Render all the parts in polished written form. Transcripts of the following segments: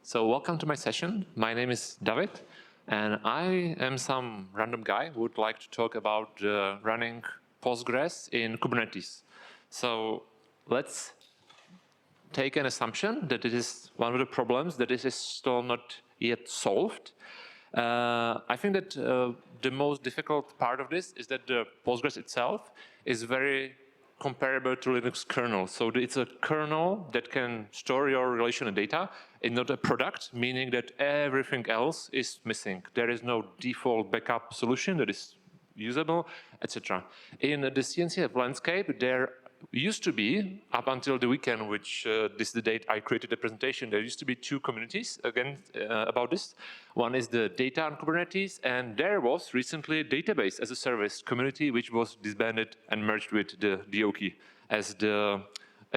So welcome to my session. My name is David, and I am some random guy who would like to talk about running Postgres in Kubernetes. So let's take an assumption that it is one of the problems that is still not yet solved. I think that the most difficult part of this is that the Postgres itself is very comparable to Linux kernel. So it's a kernel that can store your relational data and not a product, meaning that everything else is missing. There is no default backup solution that is usable, etc. In the CNCF landscape, there used to be, up until the weekend, which this is the date I created the presentation, there used to be two communities again about this. One is the data on Kubernetes, and there was recently a database as a service community which was disbanded and merged with the DOK as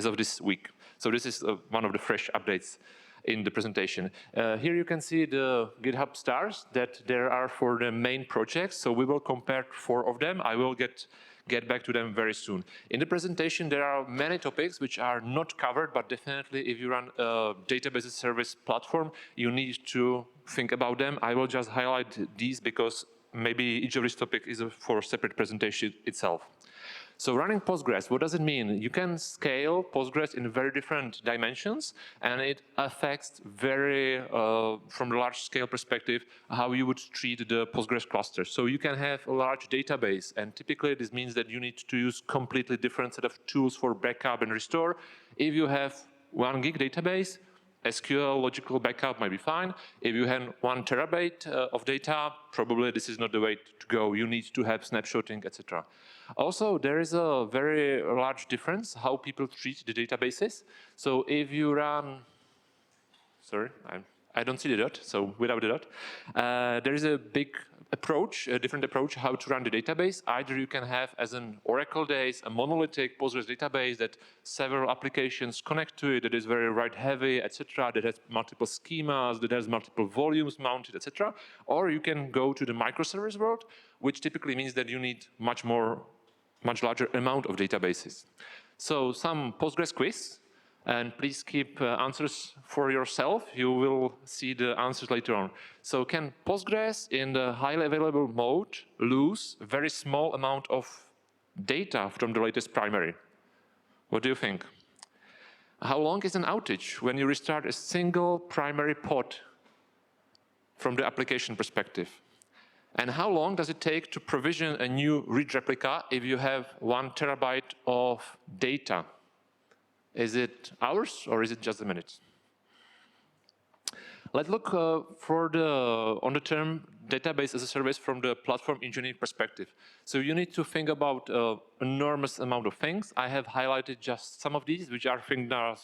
of this week. So this is one of the fresh updates in the presentation. Here you can see the GitHub stars that there are for the main projects. So we will compare 4 of them. I will get back to them very soon. In the presentation, there are many topics which are not covered, but definitely if you run a database as a service platform, you need to think about them. I will just highlight these because maybe each of these topics is for a separate presentation itself. So running Postgres, what does it mean? You can scale Postgres in very different dimensions, and it affects very, from a large scale perspective, how you would treat the Postgres cluster. So you can have a large database, and typically this means that you need to use completely different set of tools for backup and restore. If you have 1 gig database, SQL logical backup might be fine. If you have 1 terabyte of data, probably this is not the way to go. You need to have snapshotting, etc. Also, there is a very large difference how people treat the databases. So if you run, sorry, I don't see the dot, so without the dot, there is a big approach, a different approach how to run the database. Either you can have, as an Oracle days, a monolithic Postgres database that several applications connect to it, that is very write-heavy, etc., that has multiple schemas, that has multiple volumes mounted, etc. Or you can go to the microservice world, which typically means that you need much larger amount of databases. So some Postgres quiz. And please keep answers for yourself. You will see the answers later on. So can Postgres in the highly available mode lose a very small amount of data from the latest primary? What do you think? How long is an outage when you restart a single primary pod from the application perspective? And how long does it take to provision a new read replica if you have 1 terabyte of data? Is it hours or is it just a minute? Let's look on the term database as a service from the platform engineering perspective. So you need to think about an enormous amount of things. I have highlighted just some of these, which I think are,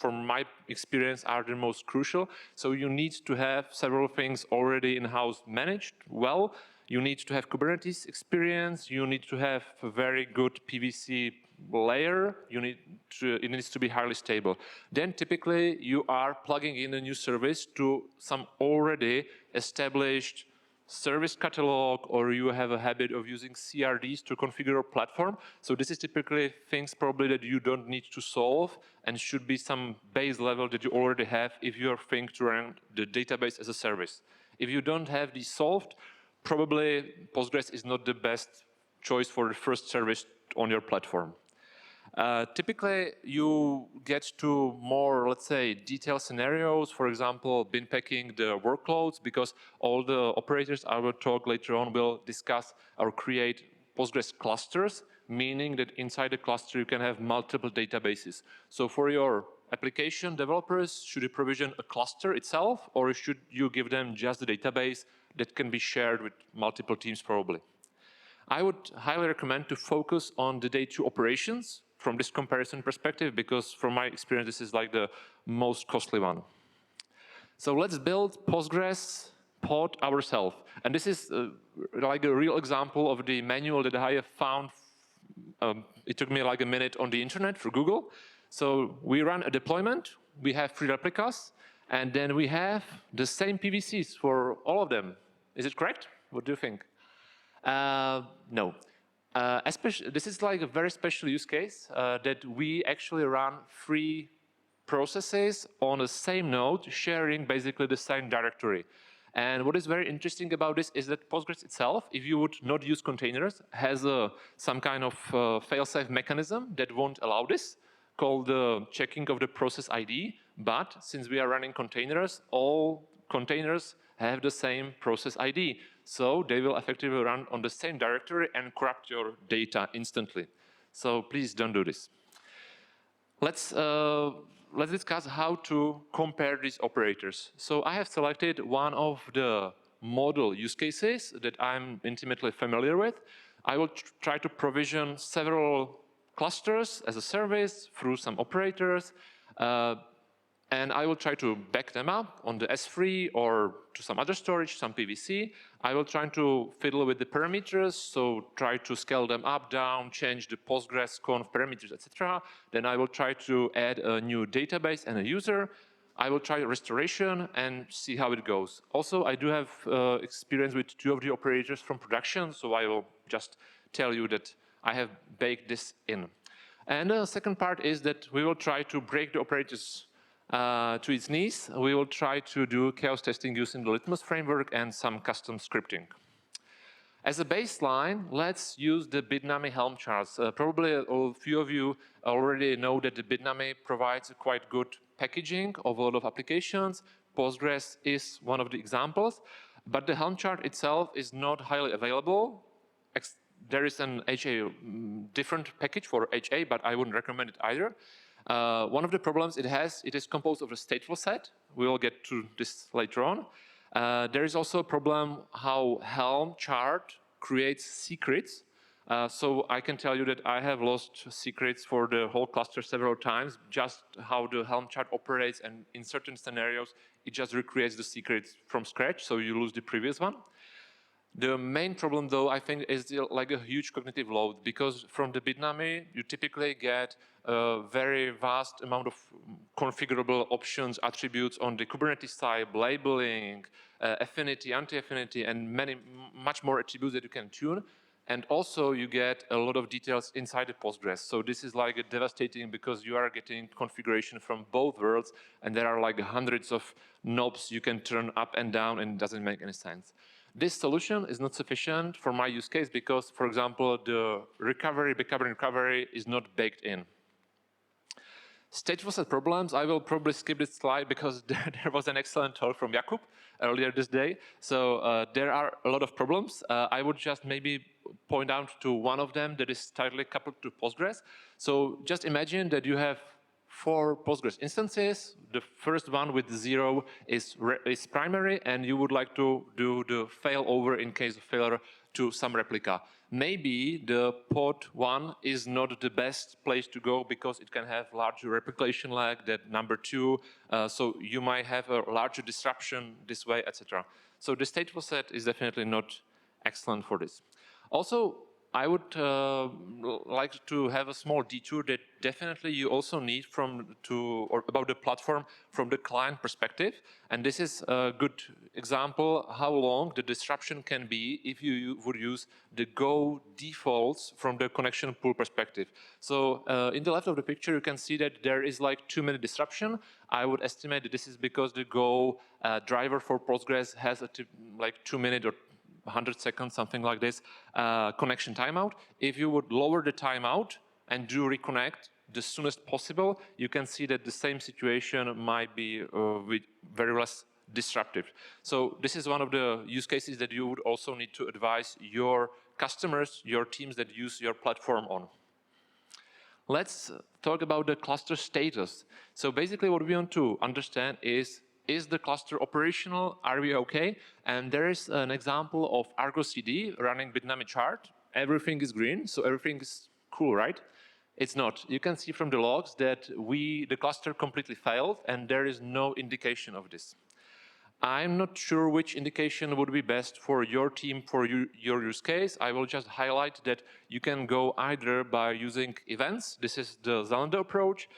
from my experience, are the most crucial. So you need to have several things already in-house managed well. You need to have Kubernetes experience. You need to have a very good PVC layer. It needs to be highly stable. Then typically you are plugging in a new service to some already established service catalog, or you have a habit of using CRDs to configure your platform. So this is typically things probably that you don't need to solve and should be some base level that you already have if you are thinking to run the database as a service. If you don't have these solved, probably Postgres is not the best choice for the first service on your platform. Typically, you get to more, let's say, detailed scenarios, for example, bin packing the workloads, because all the operators I will talk later on will discuss or create Postgres clusters, meaning that inside the cluster you can have multiple databases. So for your application developers, should you provision a cluster itself, or should you give them just the database that can be shared with multiple teams probably? I would highly recommend to focus on the day 2 operations from this comparison perspective, because from my experience, this is like the most costly one. So let's build Postgres pod ourselves. And this is like a real example of the manual that I have found. It took me like a minute on the internet for Google. So we run a deployment, we have 3 replicas, and then we have the same PVCs for all of them. Is it correct? What do you think? No. This is like a very special use case that we actually run 3 processes on the same node sharing basically the same directory. And what is very interesting about this is that Postgres itself, if you would not use containers, has some kind of fail-safe mechanism that won't allow this, called the checking of the process ID. But since we are running containers, all containers have the same process ID. So they will effectively run on the same directory and corrupt your data instantly. So please don't do this. Let's discuss how to compare these operators. So I have selected one of the model use cases that I'm intimately familiar with. I will try to provision several clusters as a service through some operators. And I will try to back them up on the S3 or to some other storage, some PVC. I will try to fiddle with the parameters, so try to scale them up, down, change the Postgres conf parameters, etc. Then I will try to add a new database and a user. I will try restoration and see how it goes. Also, I do have experience with 2 of the operators from production, so I will just tell you that I have baked this in. And the second part is that we will try to break the operators to its knees. We will try to do chaos testing using the Litmus framework and some custom scripting. As a baseline, let's use the Bitnami Helm charts. Probably a few of you already know that the Bitnami provides a quite good packaging of a lot of applications. Postgres is one of the examples, but the Helm chart itself is not highly available. There is an HA different package for HA, but I wouldn't recommend it either. One of the problems it is composed of a stateful set. We will get to this later on. There is also a problem how Helm chart creates secrets. So I can tell you that I have lost secrets for the whole cluster several times, just how the Helm chart operates, and in certain scenarios, it just recreates the secrets from scratch, so you lose the previous one. The main problem, though, I think, is like a huge cognitive load, because from the Bitnami, you typically get a very vast amount of configurable options, attributes on the Kubernetes side, labeling, affinity, anti-affinity, and much more attributes that you can tune. And also, you get a lot of details inside the Postgres. So this is like devastating, because you are getting configuration from both worlds, and there are like hundreds of knobs you can turn up and down, and it doesn't make any sense. This solution is not sufficient for my use case because, for example, the backup and recovery is not baked in. Stateful set problems, I will probably skip this slide because there was an excellent talk from Jakub earlier this day. So there are a lot of problems. I would just maybe point out to one of them that is tightly coupled to Postgres. So just imagine that you have 4 Postgres instances. The first one with 0 is primary, and you would like to do the failover in case of failure to some replica. Maybe the pod 1 is not the best place to go because it can have larger replication lag than number 2, so you might have a larger disruption this way, etc. So the stateful set is definitely not excellent for this. Also, I would like to have a small detour that definitely you also need about the platform from the client perspective. And this is a good example how long the disruption can be if you would use the Go defaults from the connection pool perspective. So in the left of the picture, you can see that there is like 2-minute disruption. I would estimate that this is because the Go driver for Postgres has like 2-minute or 100 seconds, something like this, connection timeout. If you would lower the timeout and do reconnect the soonest possible, you can see that the same situation might be with very less disruptive. So this is one of the use cases that you would also need to advise your customers, your teams that use your platform on. Let's talk about the cluster status. So basically what we want to understand is the cluster operational? Are we okay? And there is an example of Argo CD running Bitnami chart. Everything is green, so everything is cool, right? It's not. You can see from the logs that the cluster completely failed, and there is no indication of this. I'm not sure which indication would be best for your team, for your use case. I will just highlight that you can go either by using events. This is the Zalando approach.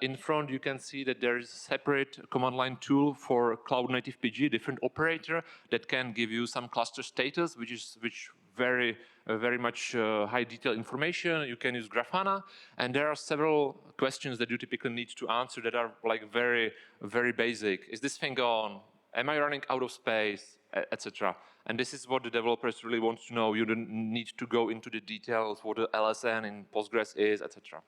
In front, you can see that there is a separate command line tool for CloudNative PG, different operator that can give you some cluster status, which very much high detail information. You can use Grafana, and there are several questions that you typically need to answer that are like very basic. Is this thing on? Am I running out of space, etc.? And this is what the developers really want to know. You don't need to go into the details, what the LSN in Postgres is, etc.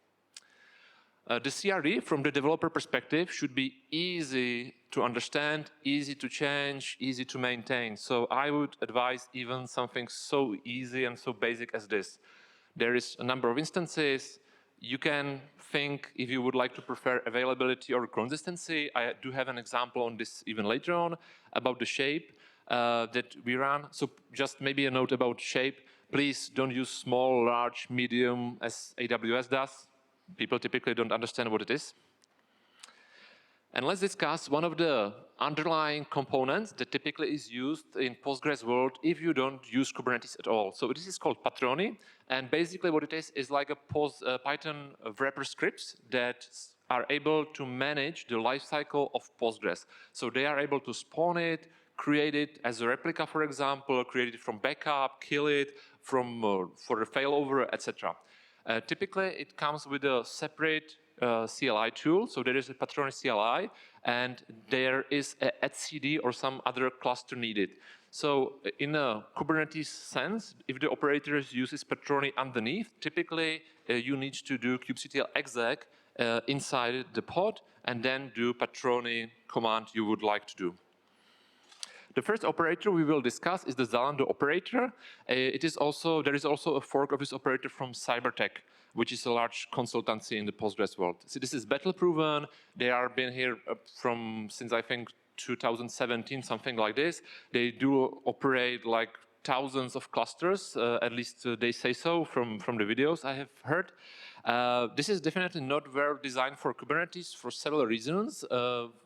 The CRD, from the developer perspective, should be easy to understand, easy to change, easy to maintain. So I would advise even something so easy and so basic as this. There is a number of instances. You can think if you would like to prefer availability or consistency. I do have an example on this even later on about the shape that we run. So just maybe a note about shape. Please don't use small, large, medium as AWS does. People typically don't understand what it is. And let's discuss one of the underlying components that typically is used in Postgres world if you don't use Kubernetes at all. So this is called Patroni, and basically what it is like a Python wrapper scripts that are able to manage the lifecycle of Postgres. So they are able to spawn it, create it as a replica, for example, create it from backup, kill it from for a failover, etc. Typically, it comes with a separate CLI tool. So there is a Patroni CLI, and there is a etcd or some other cluster needed. So in a Kubernetes sense, if the operator uses Patroni underneath, typically you need to do kubectl exec inside the pod, and then do Patroni command you would like to do. The first operator we will discuss is the Zalando operator. There is also a fork of this operator from Cybertec, which is a large consultancy in the Postgres world. So this is battle proven. They are been here since I think 2017, something like this. They do operate like thousands of clusters, at least they say so from the videos I have heard. This is definitely not well designed for Kubernetes for several reasons.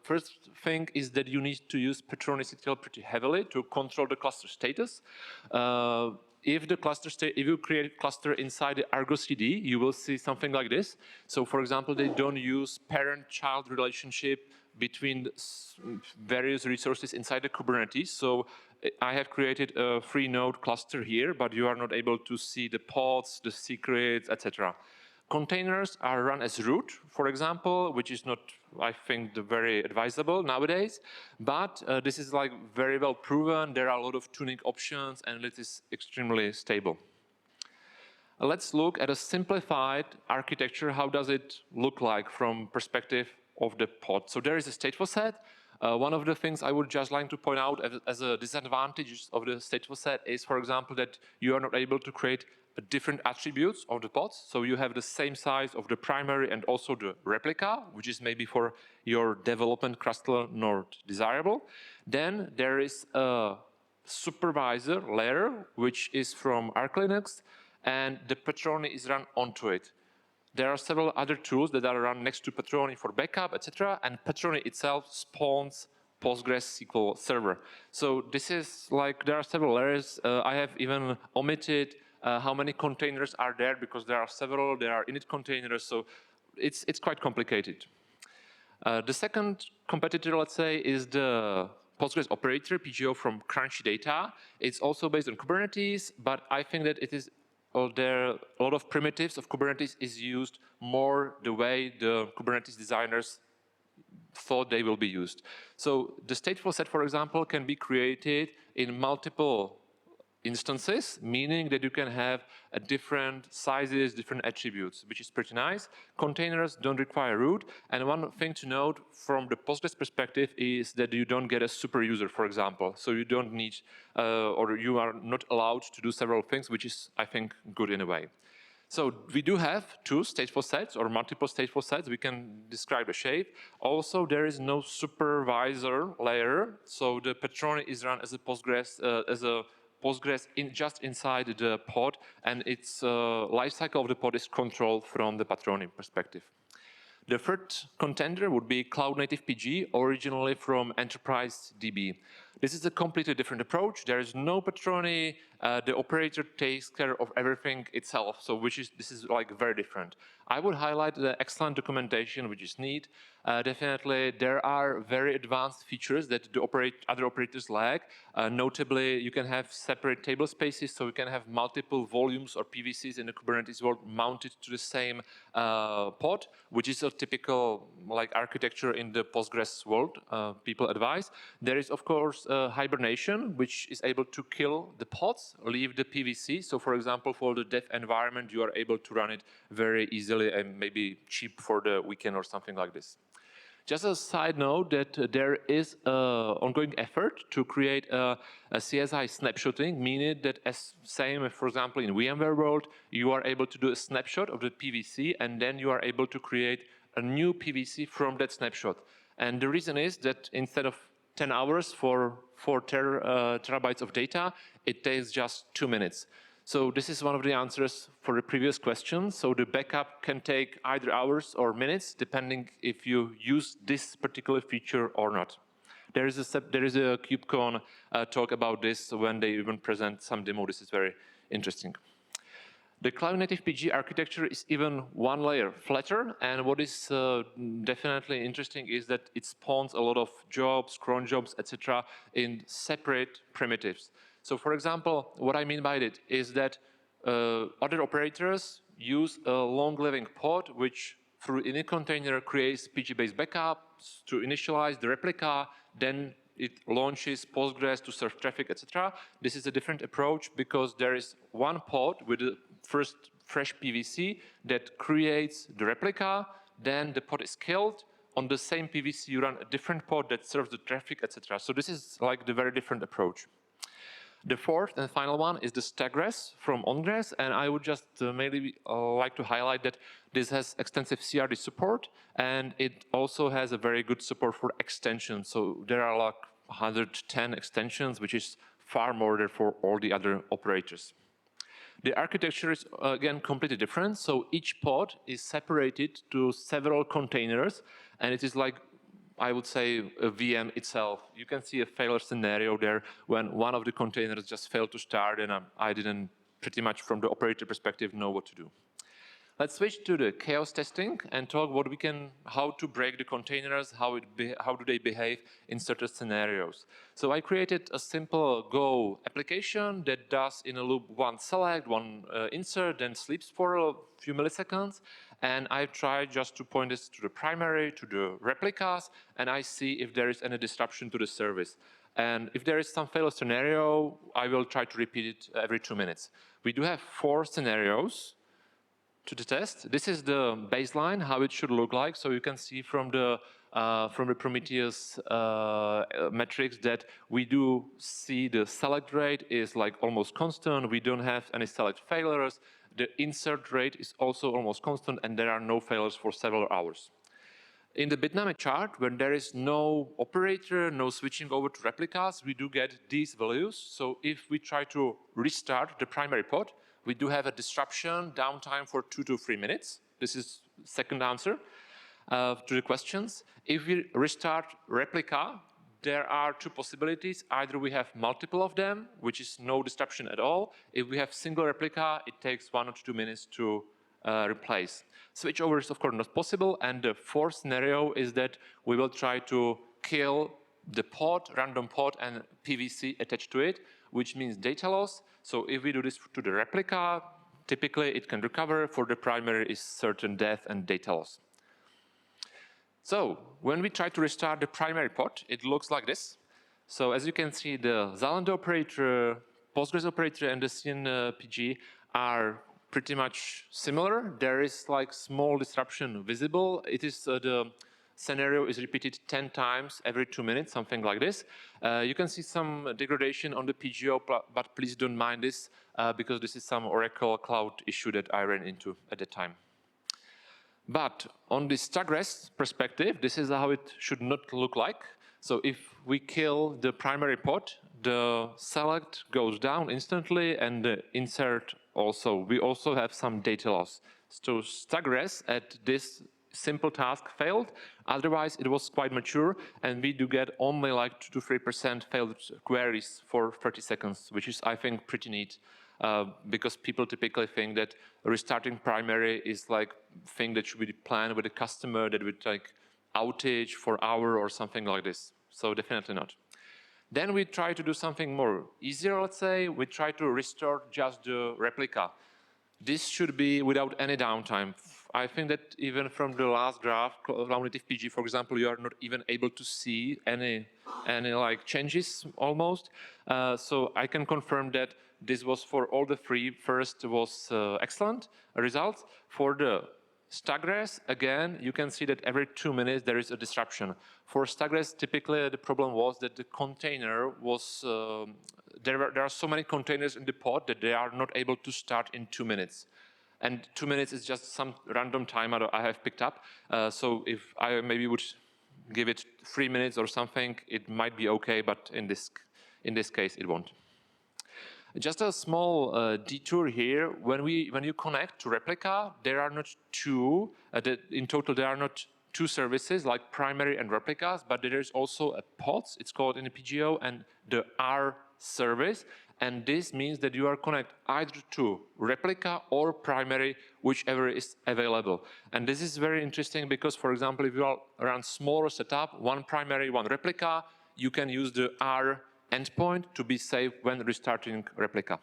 First thing is that you need to use Patroni pretty heavily to control the cluster status. If you create a cluster inside the Argo CD, you will see something like this. So for example, they don't use parent-child relationship between various resources inside the Kubernetes. So I have created a 3-node cluster here, but you are not able to see the pods, the secrets, etc. Containers are run as root, for example, which is not, I think, very advisable nowadays. But this is like very well proven. There are a lot of tuning options, and it is extremely stable. Let's look at a simplified architecture. How does it look like from perspective of the pod? So there is a stateful set. One of the things I would just like to point out as a disadvantage of the stateful set is, for example, that you are not able to create different attributes of the pods. So you have the same size of the primary and also the replica, which is maybe for your development cluster not desirable. Then there is a supervisor layer, which is from Arch Linux, and the Patroni is run onto it. There are several other tools that are run next to Patroni for backup, etc. And Patroni itself spawns PostgreSQL server. So this is like, there are several layers. I have even omitted how many containers are there because there are several, there are init containers, so it's quite complicated. The second competitor, let's say, is the Postgres operator, PGO from CrunchyData. It's also based on Kubernetes, but I think that it is there a lot of primitives of Kubernetes is used more the way the Kubernetes designers thought they will be used. So the stateful set, for example, can be created in multiple instances, meaning that you can have different sizes, different attributes, which is pretty nice. Containers don't require root. And one thing to note from the Postgres perspective is that you don't get a super user, for example. So you don't need, or you are not allowed to do several things, which is, I think, good in a way. So we do have two stateful sets or multiple stateful sets. We can describe the shape. Also, there is no supervisor layer. So the Patroni is run as a Postgres just inside the pod, and its lifecycle of the pod is controlled from the Patroni perspective. The third contender would be CloudNative PG, originally from Enterprise DB. This is a completely different approach. There is no patroni. The operator takes care of everything itself. So this is like very different. I would highlight the excellent documentation, which is neat. Definitely, there are very advanced features that the other operators lack. Notably, you can have separate table spaces, so you can have multiple volumes or PVCs in the Kubernetes world mounted to the same pod, which is a typical like architecture in the Postgres world. People advise. There is, of course, hibernation, which is able to kill the pods, leave the PVC. So, for example, for the dev environment, you are able to run it very easily and maybe cheap for the weekend or something like this. Just a side note that there is an ongoing effort to create a CSI snapshotting, meaning that as same, for example, in VMware world, you are able to do a snapshot of the PVC and then you are able to create a new PVC from that snapshot. And the reason is that instead of 10 hours for 4 terabytes of data, it takes just 2 minutes. So this is one of the answers for the previous question. So the backup can take either hours or minutes, depending if you use this particular feature or not. There is a KubeCon talk about this when they even present some demo. This is very interesting. The CloudNative PG architecture is even one layer flatter, and what is definitely interesting is that it spawns a lot of jobs, cron jobs, etc. in separate primitives. So, for example, what I mean by that is that other operators use a long-living pod, which through init container creates PG-based backups to initialize the replica, then it launches Postgres to serve traffic, etc. This is a different approach because there is one pod with the first fresh PVC that creates the replica, then the pod is killed. On the same PVC, you run a different pod that serves the traffic, etc. So this is like the very different approach. The fourth and final one is the StackGres from OnGres, and I would just maybe like to highlight that this has extensive CRD support, and it also has a very good support for extensions. So there are like 110 extensions, which is far more than for all the other operators. The architecture is, again, completely different. So each pod is separated to several containers, and it is like, I would say, a VM itself. You can see a failure scenario there when one of the containers just failed to start, and I didn't, pretty much from the operator perspective, know what to do. Let's switch to the chaos testing and talk how to break the containers, how do they behave in certain scenarios. So I created a simple Go application that does in a loop one select, one insert, then sleeps for a few milliseconds. And I've tried just to point this to the primary, to the replicas, and I see if there is any disruption to the service. And if there is some failure scenario, I will try to repeat it every 2 minutes. We do have 4 scenarios to the test. This is the baseline, how it should look like. So you can see from the Prometheus metrics that we do see the select rate is like almost constant. We don't have any select failures. The insert rate is also almost constant, and there are no failures for several hours. In the Bitnami chart, when there is no operator, no switching over to replicas, we do get these values. So if we try to restart the primary pod, we do have a disruption, downtime for 2 to 3 minutes. This is second answer to the questions. If we restart replica, there are 2 possibilities. Either we have multiple of them, which is no disruption at all. If we have single replica, it takes 1 or 2 minutes to replace. Switchover is, of course, not possible. And the fourth scenario is that we will try to kill the pod, random pod, and PVC attached to it, which means data loss. So if we do this to the replica, typically it can recover. For the primary is certain death and data loss. So when we try to restart the primary pod, it looks like this. So as you can see, the Zalando operator, Postgres operator, and the CN PG are pretty much similar. There is like small disruption visible. It is the scenario is repeated 10 times every 2 minutes, something like this. You can see some degradation on the PGO, but please don't mind this because this is some Oracle Cloud issue that I ran into at the time. But on the StackGres perspective, this is how it should not look like. So if we kill the primary pod, the select goes down instantly and the insert also. We also have some data loss. So StackGres at this simple task failed. Otherwise, it was quite mature, and we do get only like 2 to 3% failed queries for 30 seconds, which is, I think, pretty neat. Because people typically think that restarting primary is like thing that should be planned with a customer that would like outage for hour or something like this. So definitely not. Then we try to do something more easier, let's say. We try to restore just the replica. This should be without any downtime. I think that even from the last graph, CloudNative PG, for example, you are not even able to see any like changes almost. So I can confirm that this was for all the three. First was excellent results. For the StackGres, again, you can see that every 2 minutes there is a disruption. For StackGres, typically the problem was that the container was, there are so many containers in the pod that they are not able to start in 2 minutes. And 2 minutes is just some random time I have picked up. So if I maybe would give it 3 minutes or something, it might be okay, but in this case, it won't. Just a small detour here. When you connect to replica, there are not two. In total, there are not two services like primary and replicas, but there is also a pods. It's called in the PGO and the R service. And this means that you are connected either to replica or primary, whichever is available. And this is very interesting because, for example, if you are around smaller setup, one primary, one replica, you can use the R endpoint to be safe when restarting replica.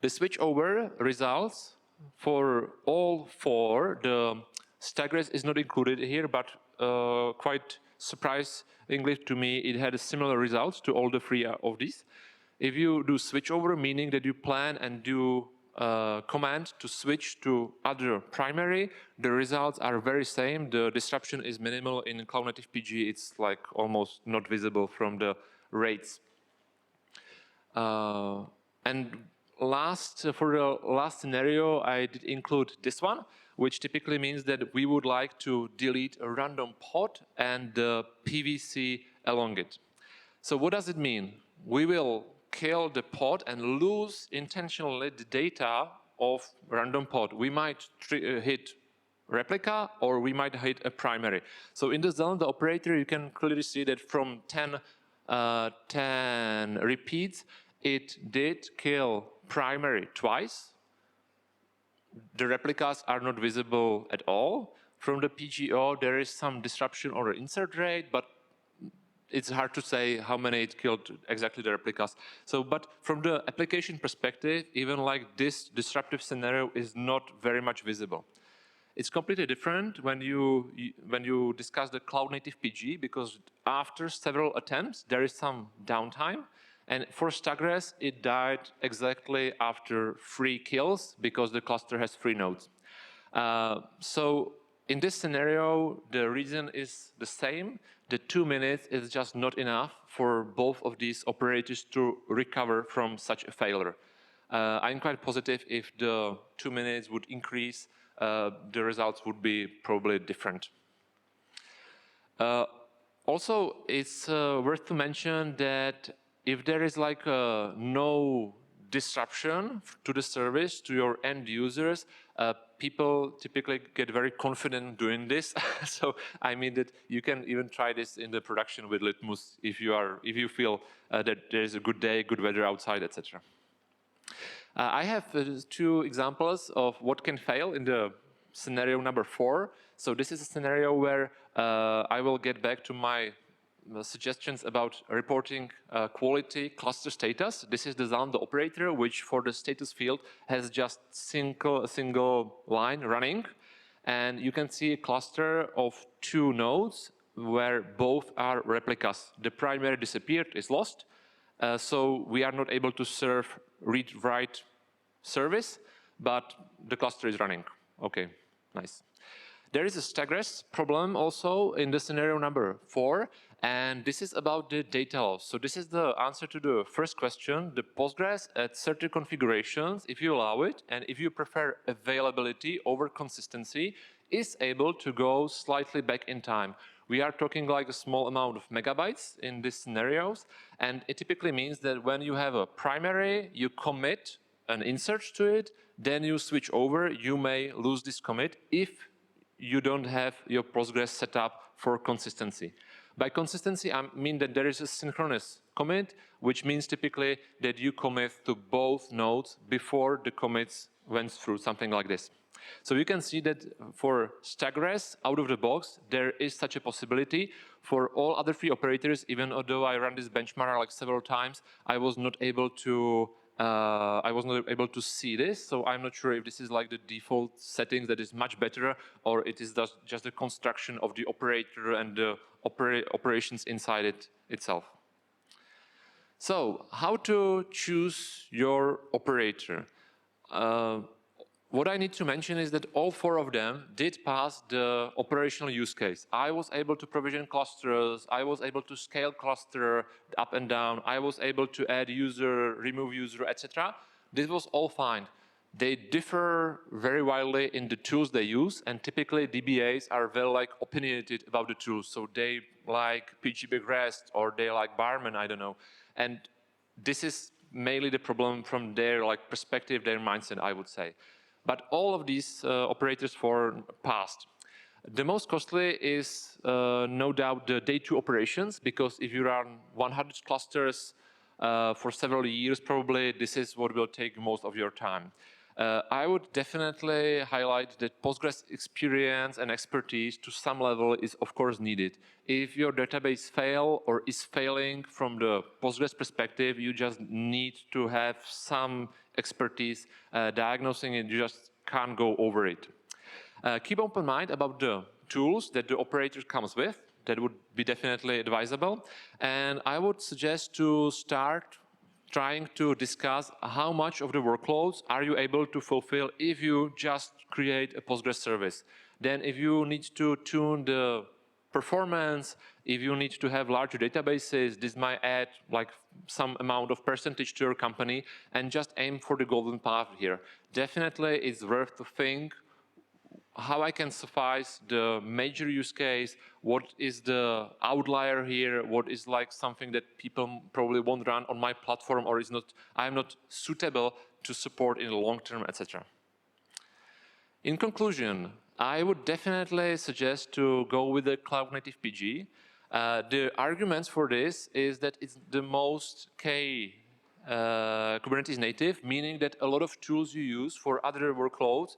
The switchover results for all four, the StackGres is not included here, but quite surprisingly to me, it had a similar results to all the three of these. If you do switchover, meaning that you plan and do command to switch to other primary, the results are very same. The disruption is minimal. In CloudNative PG, it's like almost not visible from the rates. And for the last scenario, I did include this one, which typically means that we would like to delete a random pod and the PVC along it. So what does it mean? We will kill the pod and lose intentionally the data of random pod. We might hit replica or we might hit a primary. So in the Zalando operator, you can clearly see that from 10 repeats, it did kill primary twice. The replicas are not visible at all. From the PGO, there is some disruption or insert rate, but it's hard to say how many it killed exactly the replicas. So, but from the application perspective, even like this disruptive scenario is not very much visible. It's completely different when you discuss the CloudNative PG, because after several attempts, there is some downtime. And for StackGres, it died exactly after 3 kills, because the cluster has 3 nodes. So in this scenario, the reason is the same. The 2 minutes is just not enough for both of these operators to recover from such a failure. I'm quite positive if the 2 minutes would increase, the results would be probably different. Also, it's worth to mention that if there is like no disruption to the service, to your end users, people typically get very confident doing this. So I mean that you can even try this in the production with Litmus if you feel that there is a good day, good weather outside, etc. I have 2 examples of what can fail in the scenario number 4. So this is a scenario where I will get back to my suggestions about reporting quality cluster status. This is the Zalando operator, which for the status field has just a single line running. And you can see a cluster of 2 nodes where both are replicas. The primary disappeared, is lost. So we are not able to serve read-write service, but the cluster is running. Okay, nice. There is a StackGres problem also in the scenario number 4, and this is about the data loss. So this is the answer to the first question. The Postgres at certain configurations, if you allow it, and if you prefer availability over consistency, is able to go slightly back in time. We are talking like a small amount of megabytes in these scenarios, and it typically means that when you have a primary, you commit an insert to it, then you switch over, you may lose this commit if you don't have your Postgres set up for consistency. By consistency, I mean that there is a synchronous commit, which means typically that you commit to both nodes before the commits went through, something like this. So you can see that for StackGres, out of the box, there is such a possibility. For all other three operators, even although I ran this benchmark like several times, I was not able to see this, so I'm not sure if this is like the default settings that is much better, or it is just the construction of the operator and the operations inside it itself. So, how to choose your operator? What I need to mention is that all four of them did pass the operational use case. I was able to provision clusters, I was able to scale cluster up and down, I was able to add user, remove user, etc. This was all fine. They differ very widely in the tools they use, and typically DBAs are very opinionated about the tools. So they like PG REST, or they like Barman, I don't know. And this is mainly the problem from their perspective, their mindset, I would say. But all of these operators for passed. The most costly is no doubt the day two operations, because if you run 100 clusters for several years, probably this is what will take most of your time. I would definitely highlight that Postgres experience and expertise to some level is of course needed. If your database fail or is failing from the Postgres perspective, you just need to have some expertise diagnosing it. You just can't go over it. Keep open mind about the tools that the operator comes with. That would be definitely advisable. And I would suggest to start trying to discuss how much of the workloads are you able to fulfill if you just create a Postgres service. Then if you need to tune the performance, if you need to have larger databases, this might add some amount of percentage to your company, and just aim for the golden path here. Definitely it's worth to think how I can suffice the major use case, what is the outlier here, what is something that people probably won't run on my platform, or is not, I'm not suitable to support in the long term, etc. In conclusion, I would definitely suggest to go with the CloudNative PG. The arguments for this is that it's the most Kubernetes native, meaning that a lot of tools you use for other workloads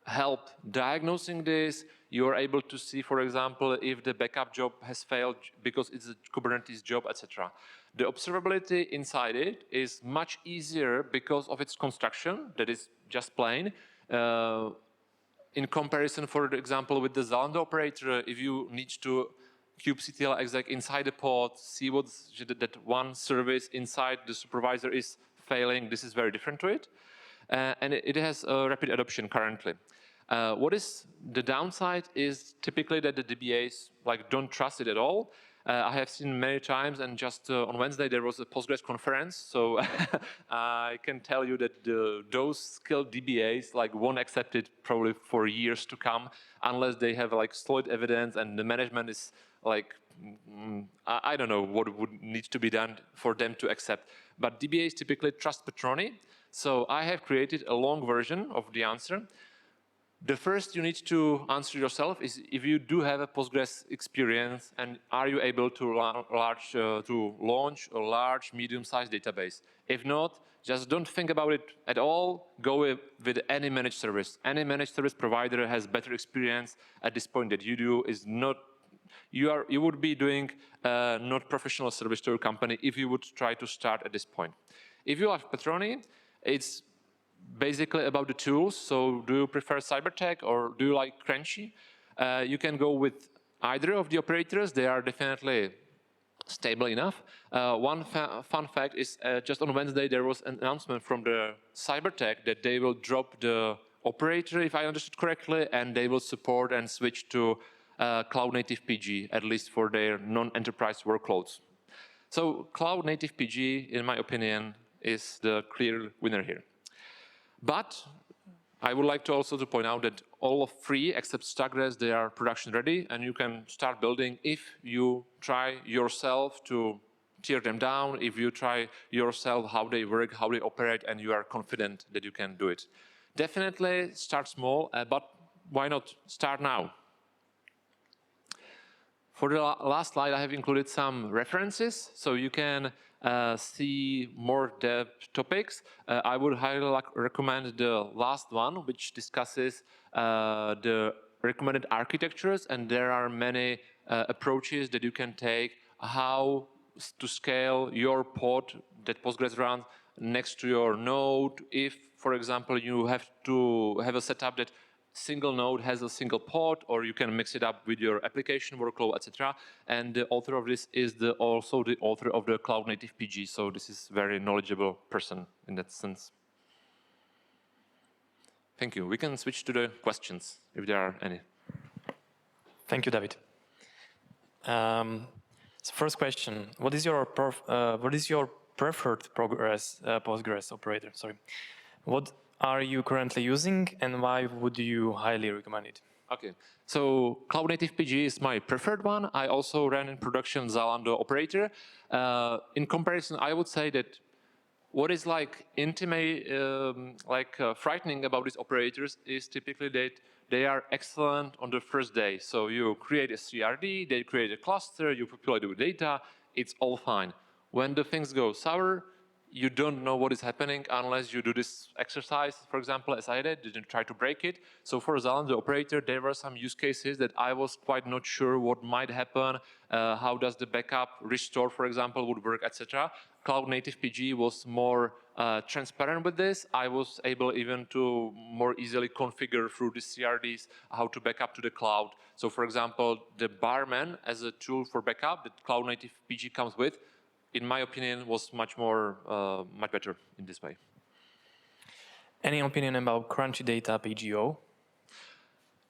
help diagnosing this. You are able to see, for example, if the backup job has failed because it's a Kubernetes job, etc. The observability inside it is much easier because of its construction, that is just plain. In comparison, for example, with the Zalando operator, if you need to kubectl exec inside the pod, see that one service inside the supervisor is failing, this is very different to it. And it has a rapid adoption currently. What is the downside is typically that the DBAs don't trust it at all. I have seen many times, and just on Wednesday there was a Postgres conference, so I can tell you that those skilled DBAs won't accept it probably for years to come, unless they have solid evidence and the management is I don't know what would need to be done for them to accept. But DBAs typically trust Percona, so I have created a long version of the answer. The first you need to answer yourself is if you do have a Postgres experience, and are you able to launch a large, medium-sized database. If not, just don't think about it at all. Go with any managed service. Any managed service provider has better experience at this point that you do. Is not you would be doing not professional service to your company if you would try to start at this point. If you have Percona, it's basically about the tools. So do you prefer Cybertec or do you like Crunchy? You can go with either of the operators. They are definitely stable enough. One fun fact is just on Wednesday there was an announcement from the Cybertec that they will drop the operator, if I understood correctly, and they will support and switch to CloudNative PG, at least for their non-enterprise workloads. So CloudNative PG, in my opinion, is the clear winner here. But I would like to also to point out that all of three, except StackGres, they are production ready, and you can start building if you try yourself to tear them down, if you try yourself how they work, how they operate, and you are confident that you can do it. Definitely start small, but why not start now? For the last slide, I have included some references, so you can see more depth topics. I would highly recommend the last one, which discusses the recommended architectures, and there are many approaches that you can take, how to scale your pod that Postgres runs next to your node. If, for example, you have to have a setup that single node has a single pod, or you can mix it up with your application workload, etc. And the author of this is also the author of the CloudNative PG, so this is a very knowledgeable person in that sense. Thank you. We can switch to the questions, if there are any. Thank you, David. So first question: what is your preferred Postgres operator? Sorry, what are you currently using, and why would you highly recommend it? Okay, so CloudNative PG is my preferred one. I also ran in production Zalando operator. In comparison, I would say that what is like intimate, frightening about these operators is typically that they are excellent on the first day. So you create a CRD, they create a cluster, you populate it with data, it's all fine. When the things go sour, you don't know what is happening unless you do this exercise, for example, as I didn't try to break it. So for Zalando operator, there were some use cases that I was quite not sure what might happen, how does the backup restore, for example, would work, etc. CloudNative PG was more transparent with this. I was able even to more easily configure through the CRDs how to back up to the cloud. So for example, the Barman as a tool for backup that CloudNative PG comes with, in my opinion, was much better in this way. Any opinion about CrunchyData PGO?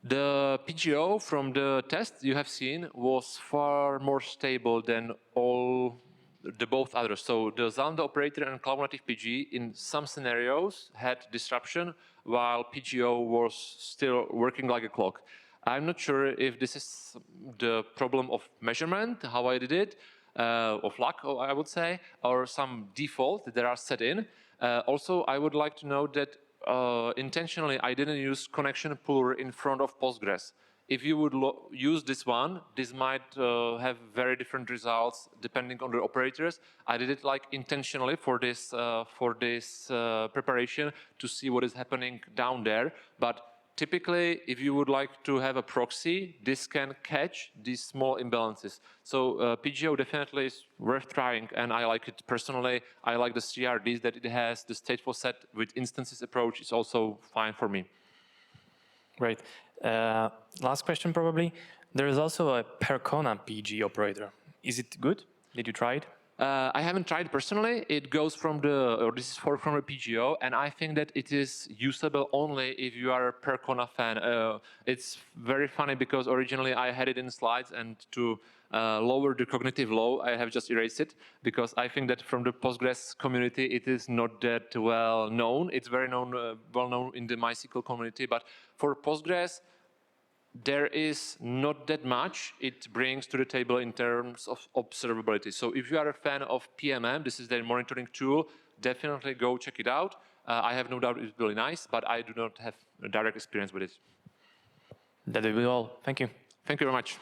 The PGO from the test you have seen was far more stable than both others. So the Zalando operator and CloudNative PG in some scenarios had disruption, while PGO was still working like a clock. I'm not sure if this is the problem of measurement, how I did it, of luck, I would say, or some default that there are set in. Also, I would like to note that intentionally I didn't use connection puller in front of Postgres. If you would use this one, this might have very different results depending on the operators. I did it like intentionally for this preparation to see what is happening down there. But typically, if you would like to have a proxy, this can catch these small imbalances. So PGO definitely is worth trying, and I like it personally. I like the CRDs that it has. The stateful set with instances approach is also fine for me. Great. Last question probably. There is also a Percona PG operator. Is it good? Did you try it? I haven't tried personally. It goes from this is from the PGO, and I think that it is usable only if you are a Percona fan. It's very funny because originally I had it in slides, and to lower the cognitive load, I have just erased it because I think that from the Postgres community, it is not that well known. It's very well known in the MySQL community, but for Postgres, there is not that much it brings to the table in terms of observability. So if you are a fan of PMM, this is their monitoring tool, definitely go check it out. I have no doubt it's really nice, but I do not have a direct experience with it. That will be all. Thank you. Thank you very much.